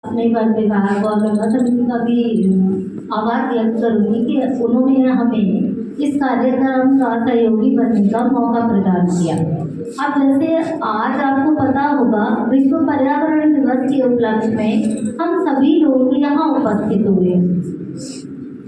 अपने वन विभाग और विभाग समिति का भी आभार व्यक्त करूँगी कि उन्होंने हमें इस कार्यक्रम का सहयोगी बनने का मौका प्रदान किया। अब जैसे आज आपको पता होगा विश्व पर्यावरण दिवस के उपलक्ष्य में हम सभी लोग यहाँ उपस्थित हुए,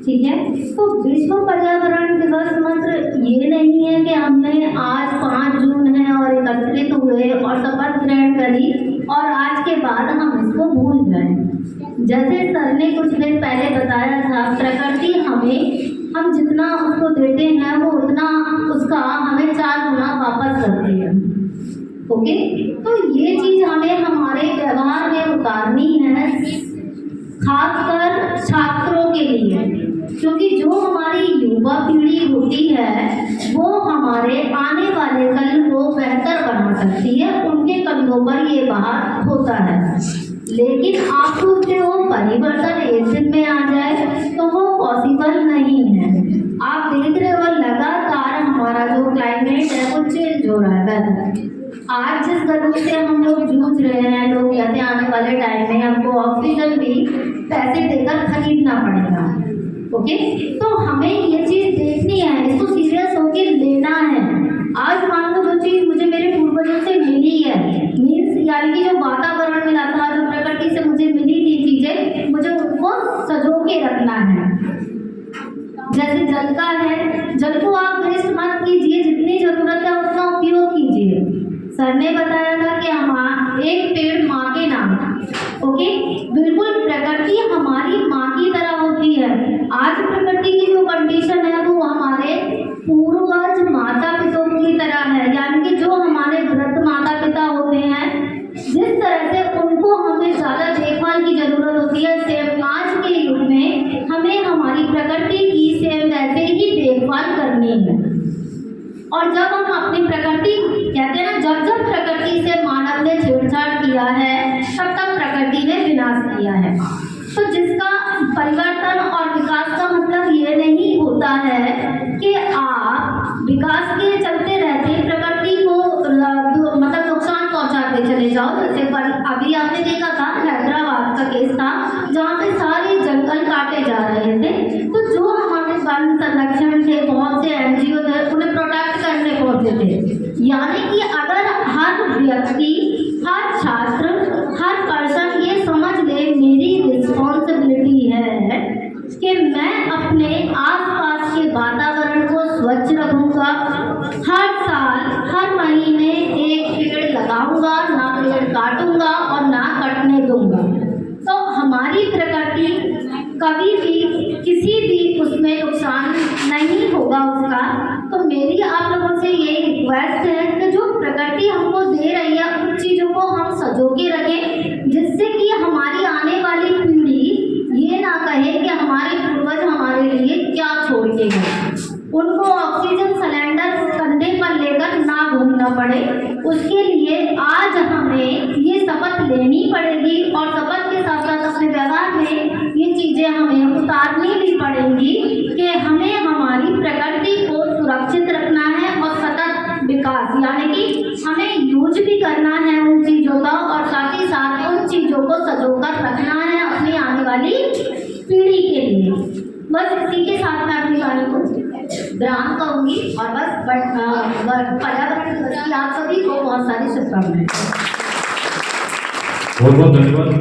ठीक है। तो विश्व पर्यावरण दिवस मात्र ये नहीं है कि हमने आज 5 जून है और एकत्रित हुए और शपथ ग्रहण करी और आज के बाद हम इसको भूल जाएं। जैसे सर ने कुछ दिन पहले बताया था, प्रकृति हम जितना उसको देते हैं वो उतना उसका हमें 4 गुना वापस करती है। ओके, तो ये चीज हमें हमारे व्यवहार में उतारनी है, खासकर छात्रों के लिए, क्योंकि जो हमारी युवा पीढ़ी होती है वो हमारे आने वाले कल को बेहतर बना सकती है, उनके कंधों पर ये भार होता है। लेकिन आप सोचते हो परिवर्तन एक दिन में आ जाए तो वो पॉसिबल नहीं है। आप देख रहे हो लगातार हमारा जो क्लाइमेट है वो चेंज हो रहा है। आज जिस गर्मी से हम लोग जूझ रहे हैं, लोग कहते हैं आने वाले टाइम में हमको ऑक्सीजन भी पैसे देकर खरीदना पड़ेगा। ओके, तो हमें ये चीज देखनी है, इसको सीरियस होकर लेना है। आज मान लो जो चीज मुझे मेरे पूर्वजों से मिली है, मीन्स यानी कि जो वातावरण मिला था, जो प्रकृति से मुझे मिली थी चीजें, मुझे उनको सजो के रखना है। जैसे जल का है, जल को आप वेस्ट मत कीजिए, जितनी जरूरत है उतना उपयोग कीजिए। सर ने बताया था कि हम एक पेड़ माँ के नाम। ओके, बिल्कुल प्रकृति हमारी माँ की तरह होती है। आज प्रकृति की जो कंडीशन है वो हमारे पूर्वज माता पिता की तरह है, यानी कि जो हमारे वृद्ध माता पिता होते हैं, जिस तरह से उनको हमें ज़्यादा देखभाल की जरूरत होती है, सेम आज के युग में हमें हमारी प्रकृति की सेम वैसे ही देखभाल करनी है। और जब हम अपनी प्रकृति कहते हैं ना, जब प्रकृति से मानव ने छेड़छाड़ किया है तब तक प्रकृति ने विनाश किया है। तो जिसका परिवर्तन और विकास का मतलब ये नहीं होता है कि आप विकास के चलते रहते प्रकृति को मतलब नुकसान पहुंचाते चले जाओ। जैसे अभी आपने देखा था हैदराबाद का केस था जहाँ पे सारे जंगल काटे जा रहे थे। तो जो हमारे वन संरक्षण थे, बहुत से NGO थे, उन्हें प्रोटेक्ट करने पहुंचे थे। यानी कि अगर हर व्यक्ति, हर छात्र, हर पर्सन ये समझ ले मेरी रिस्पॉन्सिबिलिटी है कि मैं अपने आसपास के वातावरण को स्वच्छ रखूंगा, हर साल हर महीने एक पेड़ लगाऊंगा, ना पेड़ काटूंगा और ना कटने दूंगा, तो हमारी प्रकृति कभी भी किसी भी उसमें नुकसान नहीं होगा उसका। तो मेरी आप लोगों से ये रिक्वेस्ट है कि जो प्रकृति हमको दे रही है उन चीज़ों को हम सजो के रखें, जिससे कि हमारी आने वाली पीढ़ी ये ना कहे कि हमारे पूर्वज हमारे लिए क्या छोड़ के गए। उनको ऑक्सीजन सिलेंडर कंधे पर लेकर ना घूमना पड़े, उसके लिए आज हमें ये शपथ लेनी पड़ेगी और शपथ के साथ साथ अपने व्यवहार में ये चीज़ें हमें उतारनी भी पड़ेंगी कि हमें हमारी प्रकृति को सुरक्षित रखना है और सतत विकास, यानी कि हमें यूज भी करना है उन चीज़ों का और साथ ही साथ उन चीज़ों को सजोकर रखना है अपनी आने वाली पीढ़ी के लिए। बस इसी के साथ मैं अपनी वाणी को विराम करूँगी और बस पर्यावरण दिवस की आप सभी को बहुत सारी शुभकामनाएं। बहुत बहुत धन्यवाद।